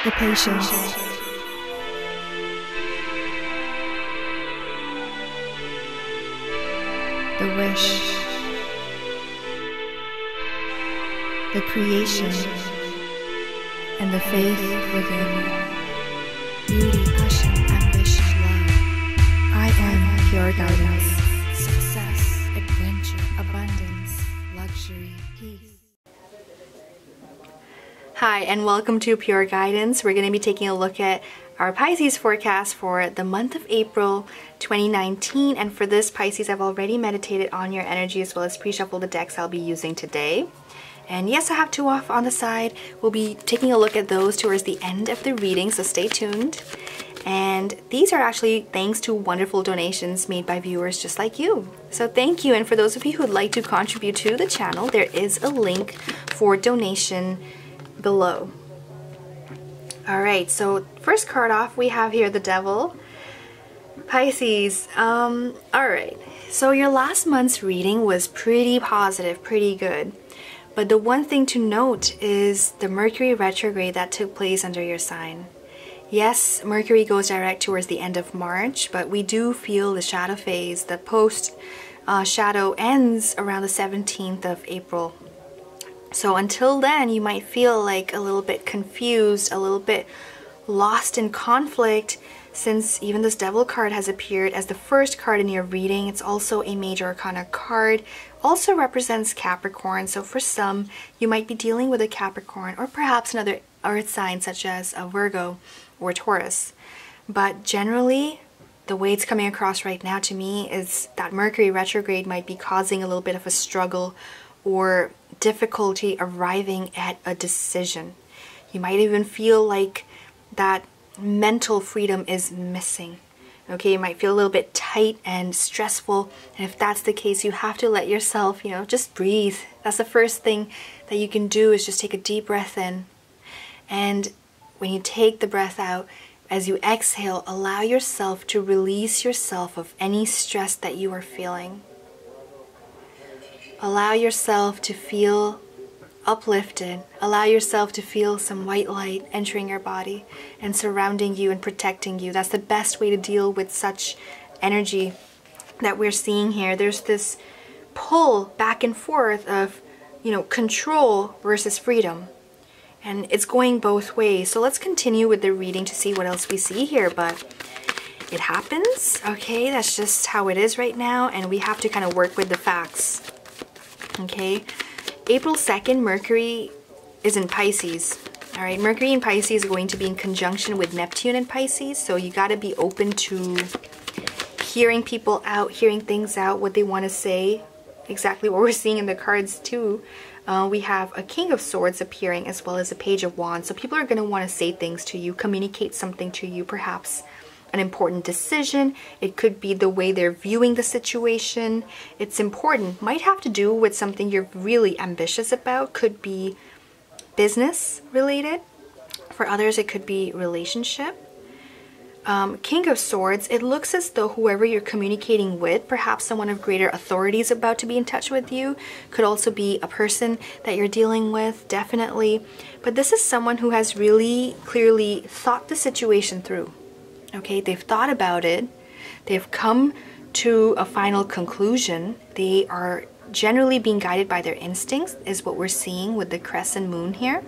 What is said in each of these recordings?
The patience. The wish. The creation. And the faith within. Beauty, passion, ambition, love. I am pure guidance. Success, adventure, abundance, luxury, peace. Hi, and welcome to Pure Guidance. We're going to be taking a look at our Pisces forecast for the month of April 2019. And for this, Pisces, I've already meditated on your energy as well as pre-shuffled the decks I'll be using today. And yes, I have two off on the side. We'll be taking a look at those towards the end of the reading, so stay tuned. And these are actually thanks to wonderful donations made by viewers just like you. So thank you. And for those of you who would like to contribute to the channel, there is a link for donation below. Alright, so first card off, we have here the Devil. Pisces, alright. So your last month's reading was pretty positive, pretty good. But the one thing to note is the Mercury retrograde that took place under your sign. Yes, Mercury goes direct towards the end of March, but we do feel the shadow phase. The post shadow ends around the 17th of April. So until then, you might feel like a little bit confused, a little bit lost in conflict, since even this Devil card has appeared as the first card in your reading. It's also a major arcana card, also represents Capricorn. So for some, you might be dealing with a Capricorn or perhaps another earth sign such as a Virgo or Taurus. But generally, the way it's coming across right now to me is that Mercury retrograde might be causing a little bit of a struggle or difficulty arriving at a decision. You might even feel like that mental freedom is missing. Okay, you might feel a little bit tight and stressful, and if that's the case, you have to let yourself, just breathe. That's the first thing that you can do, is just take a deep breath in. And when you take the breath out, as you exhale, allow yourself to release yourself of any stress that you are feeling. Allow yourself to feel uplifted. Allow yourself to feel some white light entering your body and surrounding you and protecting you. That's the best way to deal with such energy that we're seeing here. There's this pull back and forth of, control versus freedom. And it's going both ways. So let's continue with the reading to see what else we see here. But it happens, okay? That's just how it is right now. And we have to kind of work with the facts. Okay, April 2nd, Mercury is in Pisces. All right, Mercury in Pisces is going to be in conjunction with Neptune in Pisces. So you got to be open to hearing people out, hearing things out, what they want to say. Exactly what we're seeing in the cards too. We have a King of Swords appearing as well as a Page of Wands. So people are going to want to say things to you, communicate something to you, perhaps an important decision. It could be the way they're viewing the situation. It's important. Might have to do with something you're really ambitious about. Could be business related. For others, it could be relationship. King of Swords, it looks as though whoever you're communicating with, perhaps someone of greater authority is about to be in touch with you. Could also be a person that you're dealing with, definitely. But this is someone who has really clearly thought the situation through. Okay, they've thought about it. They've come to a final conclusion. They are generally being guided by their instincts, is what we're seeing with the crescent moon here.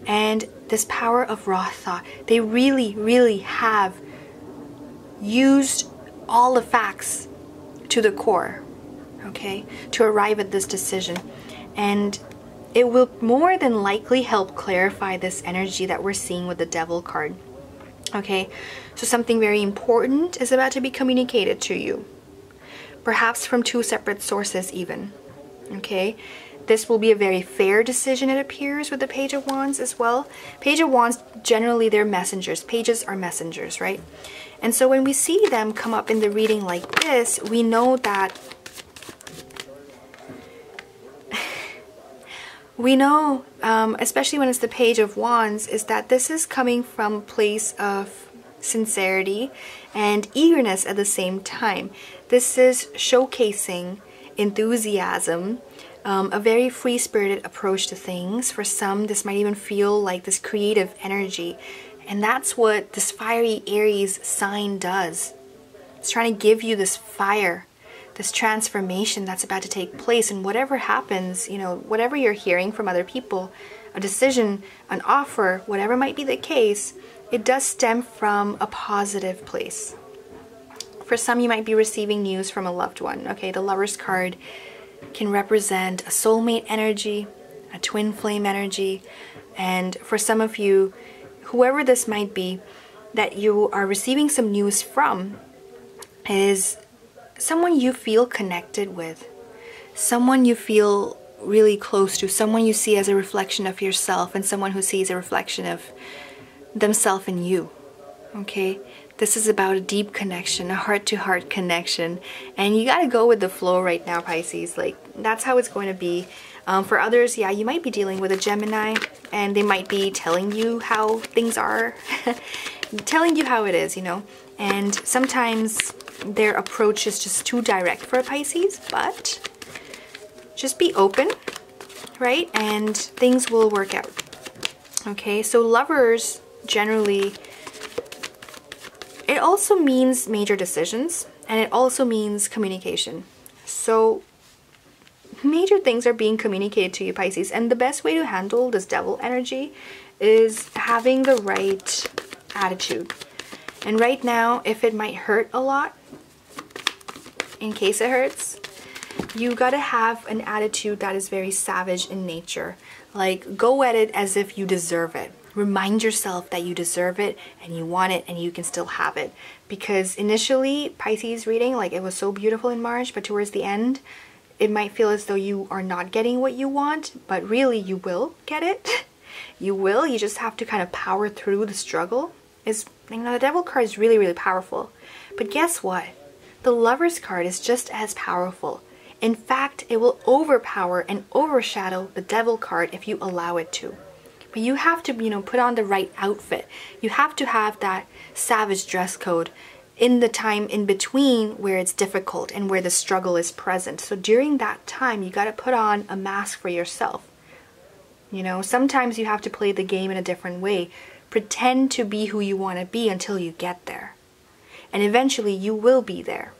And this power of raw thought, they really, really have used all the facts to the core, okay, to arrive at this decision. And it will more than likely help clarify this energy that we're seeing with the Devil card. Okay, so something very important is about to be communicated to you. Perhaps from two separate sources even. Okay, this will be a very fair decision, it appears, with the Page of Wands as well. Page of Wands, generally they're messengers. Pages are messengers, right? And so when we see them come up in the reading like this, we know that especially when it's the Page of Wands, is that this is coming from a place of sincerity and eagerness at the same time. This is showcasing enthusiasm, a very free-spirited approach to things. For some, this might even feel like this creative energy. And that's what this fiery Aries sign does. It's trying to give you this fire, this transformation that's about to take place. And whatever happens, you know, whatever you're hearing from other people, a decision, an offer, whatever might be the case, it does stem from a positive place. For some, you might be receiving news from a loved one. Okay, the Lover's card can represent a soulmate energy, a twin flame energy, and for some of you, whoever this might be that you are receiving some news from is someone you feel connected with, someone you feel really close to, someone you see as a reflection of yourself, and someone who sees a reflection of themselves in you. Okay, this is about a deep connection, a heart-to-heart connection, and you got to go with the flow right now, Pisces. Like, that's how it's going to be. For others, yeah, you might be dealing with a Gemini, and they might be telling you how things are, telling you how it is, you know. And sometimes their approach is just too direct for a Pisces, but just be open, right? And things will work out. Okay, so lovers generally, it also means major decisions, and it also means communication. So major things are being communicated to you, Pisces, and the best way to handle this devil energy is having the right attitude. And right now, if it might hurt a lot, in case it hurts, you gotta have an attitude that is very savage in nature. Like, go at it as if you deserve it. Remind yourself that you deserve it and you want it and you can still have it. Because initially, Pisces reading, like, it was so beautiful in March, but towards the end, it might feel as though you are not getting what you want, but really you will get it. You will. You just have to kind of power through the struggle. You know, the Devil card is really, really powerful. But guess what? The Lover's card is just as powerful. In fact, it will overpower and overshadow the Devil card if you allow it to. But you have to, you know, put on the right outfit. You have to have that savage dress code in the time in between where it's difficult and where the struggle is present. So during that time, you got to put on a mask for yourself. You know, sometimes you have to play the game in a different way. Pretend to be who you want to be until you get there. And eventually you will be there.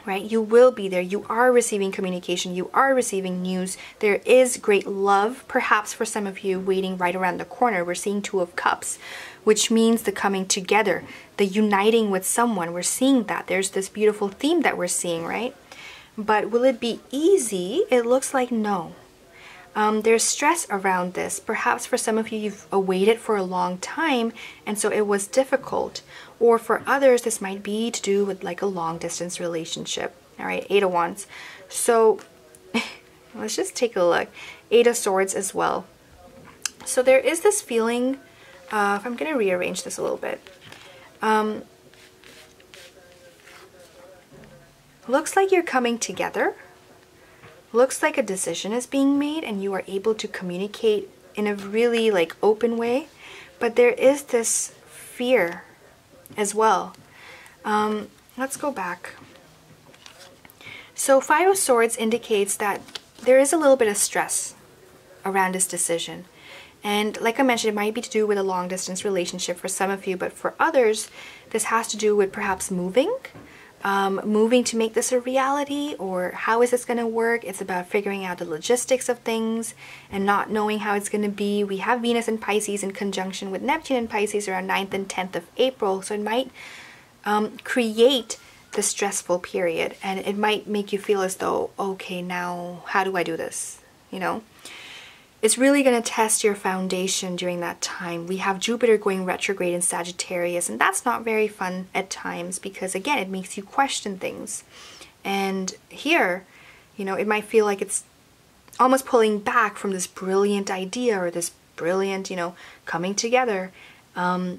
Right? You will be there. You are receiving communication. You are receiving news. There is great love, perhaps for some of you, waiting right around the corner. We're seeing Two of Cups, which means the coming together, the uniting with someone. We're seeing that. There's this beautiful theme that we're seeing, right? But will it be easy? It looks like no. There's stress around this. Perhaps for some of you, you've awaited for a long time, and so it was difficult. Or for others, this might be to do with like a long distance relationship. All right, 8 of Wands. So let's just take a look. 8 of Swords as well. So there is this feeling, if I'm going to rearrange this a little bit. Looks like you're coming together. Looks like a decision is being made and you are able to communicate in a really like open way. But there is this fear as well. Let's go back. So 5 of Swords indicates that there is a little bit of stress around this decision. And like I mentioned, it might be to do with a long distance relationship for some of you, but for others, this has to do with perhaps moving to make this a reality, or how is this going to work? It's about figuring out the logistics of things and not knowing how it's going to be. We have Venus in Pisces in conjunction with Neptune in Pisces around 9th and 10th of April, so it might create the stressful period, and it might make you feel as though, okay, now how do I do this? You know, it's really going to test your foundation during that time. We have Jupiter going retrograde in Sagittarius, and that's not very fun at times because, again, it makes you question things. And here, you know, it might feel like it's almost pulling back from this brilliant idea or this brilliant, you know, coming together. But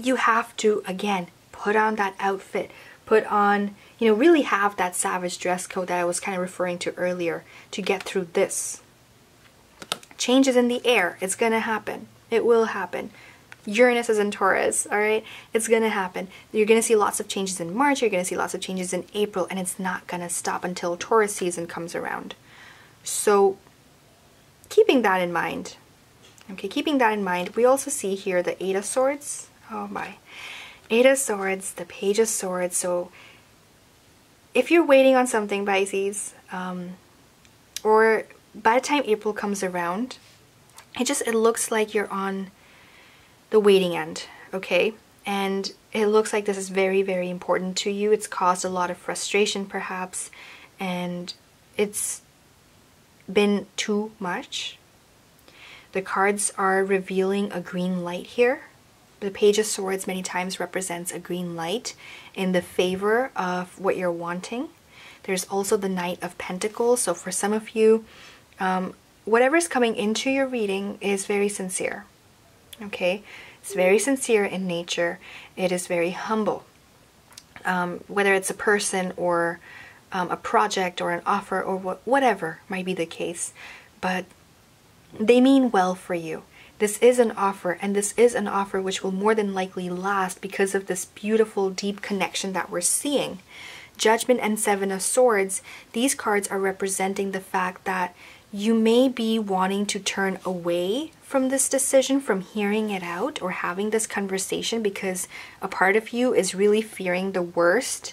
you have to, again, put on that outfit, put on, you know, really have that savage dress code that I was kind of referring to earlier to get through this. Changes in the air. It's going to happen. It will happen. Uranus is in Taurus, all right? It's going to happen. You're going to see lots of changes in March. You're going to see lots of changes in April, and it's not going to stop until Taurus season comes around. So keeping that in mind, okay, keeping that in mind, we also see here the Eight of Swords. Oh my. Eight of Swords, the Page of Swords. So if you're waiting on something, Pisces, or by the time April comes around, it looks like you're on the waiting end, okay? And it looks like this is very, very important to you. It's caused a lot of frustration perhaps, and it's been too much. The cards are revealing a green light here. The Page of Swords many times represents a green light in the favor of what you're wanting. There's also the Knight of Pentacles. So for some of you, whatever's coming into your reading is very sincere, okay? It's very sincere in nature. It is very humble. Whether it's a person or a project or an offer or whatever might be the case, but they mean well for you. This is an offer, and this is an offer which will more than likely last because of this beautiful, deep connection that we're seeing. Judgment and Seven of Swords, these cards are representing the fact that you may be wanting to turn away from this decision, from hearing it out or having this conversation, because a part of you is really fearing the worst,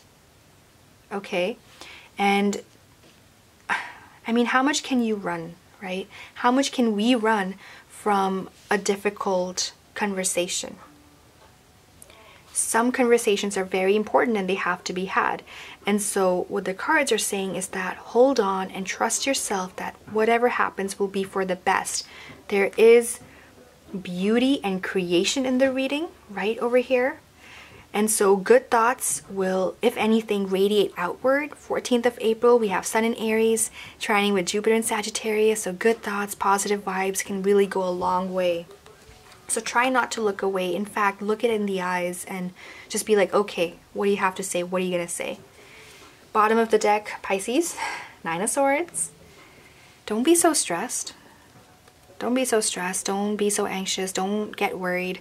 okay? And I mean, how much can you run, right? How much can we run from a difficult conversation? Some conversations are very important and they have to be had. And so what the cards are saying is that hold on and trust yourself that whatever happens will be for the best. There is beauty and creation in the reading right over here. And so good thoughts will, if anything, radiate outward. 14th of April, we have Sun in Aries, trining with Jupiter in Sagittarius. So good thoughts, positive vibes can really go a long way. So try not to look away. In fact, look it in the eyes and just be like, okay, what do you have to say? What are you going to say? Bottom of the deck, Pisces, Nine of Swords. Don't be so stressed. Don't be so stressed. Don't be so anxious. Don't get worried.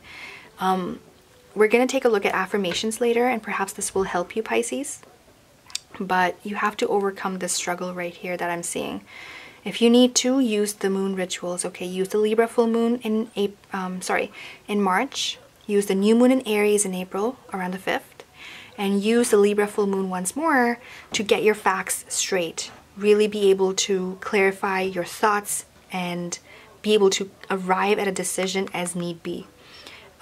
We're going to take a look at affirmations later, and perhaps this will help you, Pisces. But you have to overcome this struggle right here that I'm seeing. If you need to, use the moon rituals, okay? Use the Libra full moon in March. Use the new moon in Aries in April, around the 5th. And use the Libra full moon once more to get your facts straight. Really be able to clarify your thoughts and be able to arrive at a decision as need be.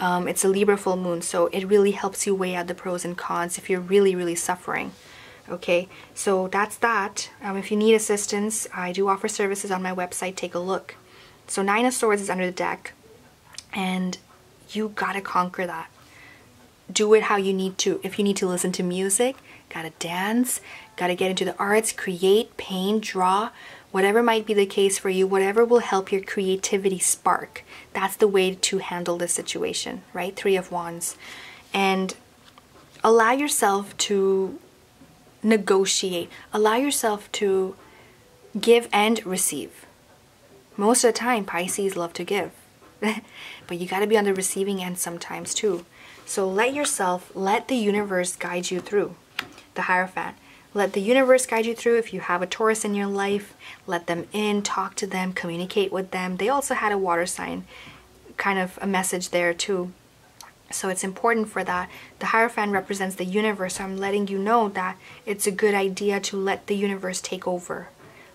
It's a Libra full moon, so it really helps you weigh out the pros and cons if you're really, really suffering. Okay, so that's that. If you need assistance, I do offer services on my website. Take a look. So Nine of Swords is under the deck, and you gotta conquer that. Do it how you need to. If you need to listen to music, gotta dance, gotta get into the arts, create, paint, draw, whatever might be the case for you, whatever will help your creativity spark. That's the way to handle this situation, right? Three of Wands. And allow yourself to negotiate. Allow yourself to give and receive. Most of the time, Pisces love to give. But you got to be on the receiving end sometimes too. So let the universe guide you through. The Hierophant. Let the universe guide you through. If you have a Taurus in your life, let them in, talk to them, communicate with them. They also had a water sign, kind of a message there too. So it's important for that. The Hierophant represents the universe, so I'm letting you know that it's a good idea to let the universe take over.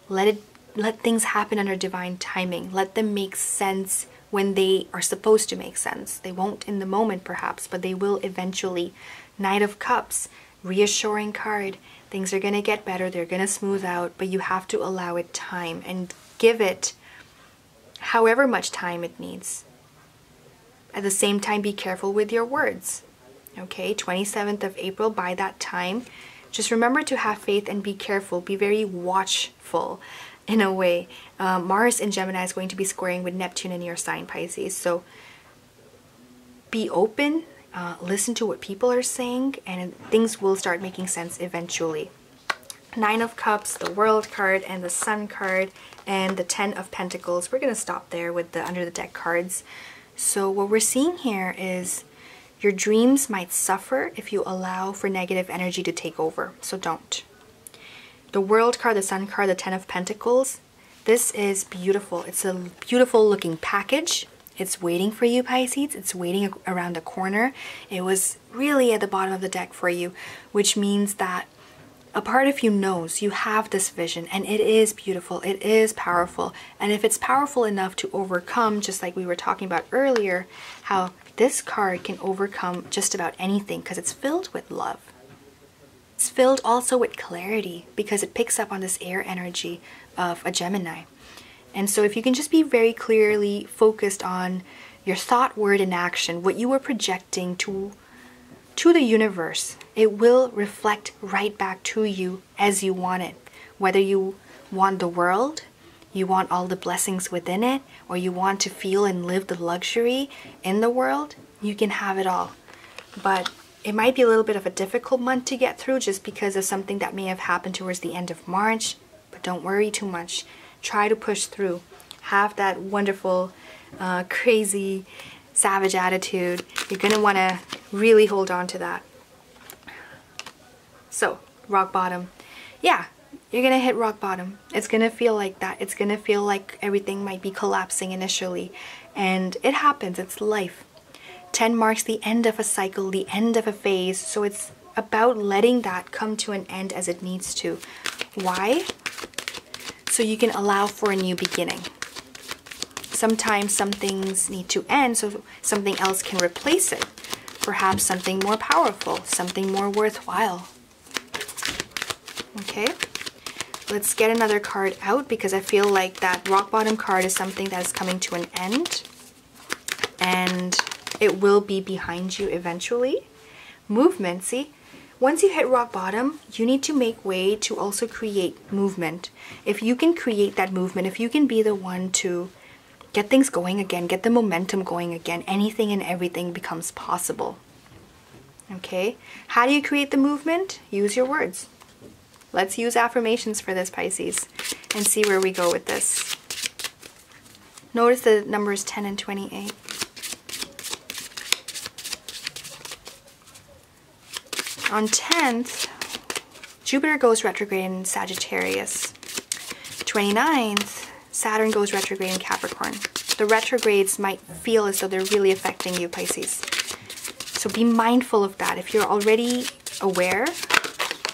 Let things happen under divine timing. Let them make sense when they are supposed to make sense. They won't in the moment perhaps, but they will eventually. Knight of Cups, reassuring card. Things are going to get better, they're going to smooth out, but you have to allow it time and give it however much time it needs. At the same time, be careful with your words. Okay, 27th of April, by that time, just remember to have faith and be careful. Be very watchful in a way. Mars in Gemini is going to be squaring with Neptune in your sign, Pisces. So be open, listen to what people are saying, and things will start making sense eventually. Nine of Cups, the World card, and the Sun card, and the 10 of Pentacles. We're going to stop there with the under the deck cards. So what we're seeing here is your dreams might suffer if you allow for negative energy to take over. So don't. The World card, the Sun card, the 10 of Pentacles, This is beautiful. It's a beautiful looking package. It's waiting for you, Pisces. It's waiting around the corner. It was really at the bottom of the deck for you, which means that a part of you knows you have this vision, and it is beautiful. It is powerful. And if it's powerful enough to overcome, just like we were talking about earlier, how this card can overcome just about anything because it's filled with love. It's filled also with clarity because it picks up on this air energy of a Gemini. And so if you can just be very clearly focused on your thought, word, and action, what you are projecting to the universe, it will reflect right back to you as you want it. Whether you want the world, you want all the blessings within it, or you want to feel and live the luxury in the world, you can have it all. But it might be a little bit of a difficult month to get through just because of something that may have happened towards the end of March. But don't worry too much. Try to push through. Have that wonderful, crazy, savage attitude. You're going to want to really hold on to that. So, rock bottom. Yeah, you're going to hit rock bottom. It's going to feel like that. It's going to feel like everything might be collapsing initially. And it happens. It's life. 10 marks the end of a cycle, the end of a phase. So it's about letting that come to an end as it needs to. Why? So you can allow for a new beginning. Sometimes some things need to end so something else can replace it. Perhaps something more powerful, something more worthwhile. Okay, let's get another card out because I feel like that rock bottom card is something that is coming to an end and it will be behind you eventually. Movement, see? Once you hit rock bottom, you need to make way to also create movement. If you can create that movement, if you can be the one to get things going again, get the momentum going again, anything and everything becomes possible. Okay? How do you create the movement? Use your words. Let's use affirmations for this, Pisces, and see where we go with this. Notice the numbers 10 and 28. On 10th, Jupiter goes retrograde in Sagittarius. 29th, Saturn goes retrograde in Capricorn. The retrogrades might feel as though they're really affecting you, Pisces. So be mindful of that. If you're already aware,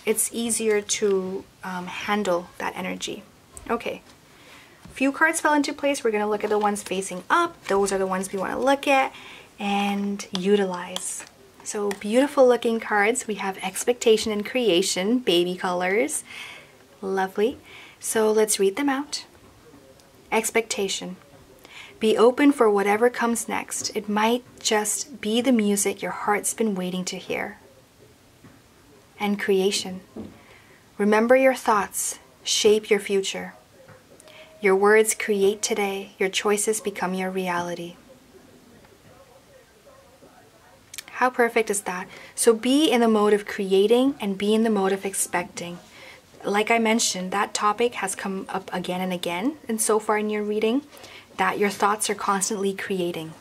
it's easier to handle that energy. Okay, a few cards fell into place. We're going to look at the ones facing up. Those are the ones we want to look at and utilize. So beautiful looking cards. We have expectation and creation, baby colors. Lovely. So let's read them out. Expectation. Be open for whatever comes next. It might just be the music your heart's been waiting to hear. And creation. Remember your thoughts shape your future. Your words create today. Your choices become your reality. How perfect is that? So be in the mode of creating and be in the mode of expecting. Like I mentioned, that topic has come up again and again, and so far in your reading, that your thoughts are constantly creating.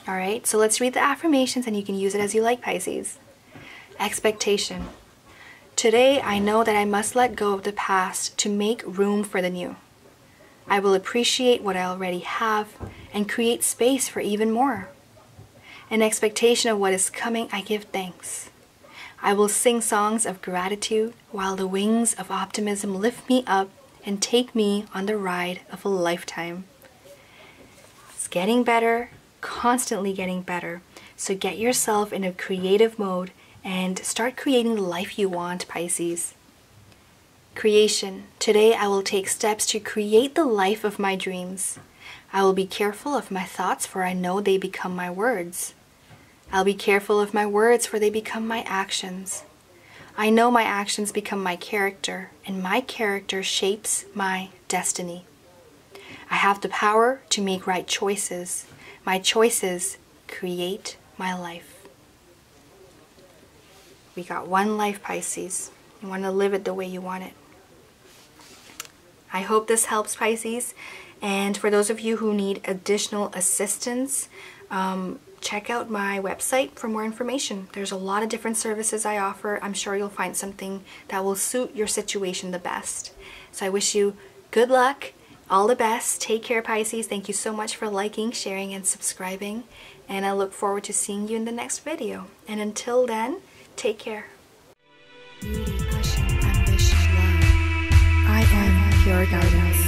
All right, so let's read the affirmations and you can use it as you like, Pisces. Expectation. Today, I know that I must let go of the past to make room for the new. I will appreciate what I already have and create space for even more. In expectation of what is coming, I give thanks. I will sing songs of gratitude while the wings of optimism lift me up and take me on the ride of a lifetime. It's getting better, constantly getting better. So get yourself in a creative mode and start creating the life you want, Pisces. Creation. Today I will take steps to create the life of my dreams. I will be careful of my thoughts, for I know they become my words. I'll be careful of my words, for they become my actions. I know my actions become my character, and my character shapes my destiny. I have the power to make right choices. My choices create my life. We got one life, Pisces. You want to live it the way you want it. I hope this helps, Pisces. And for those of you who need additional assistance, check out my website for more information. There's a lot of different services I offer. I'm sure you'll find something that will suit your situation the best. So I wish you good luck All the best. Take care, Pisces. Thank you so much for liking, sharing, and subscribing. And I look forward to seeing you in the next video. And until then, take care. Beauty, passion, ambition, love. I am pure guidance.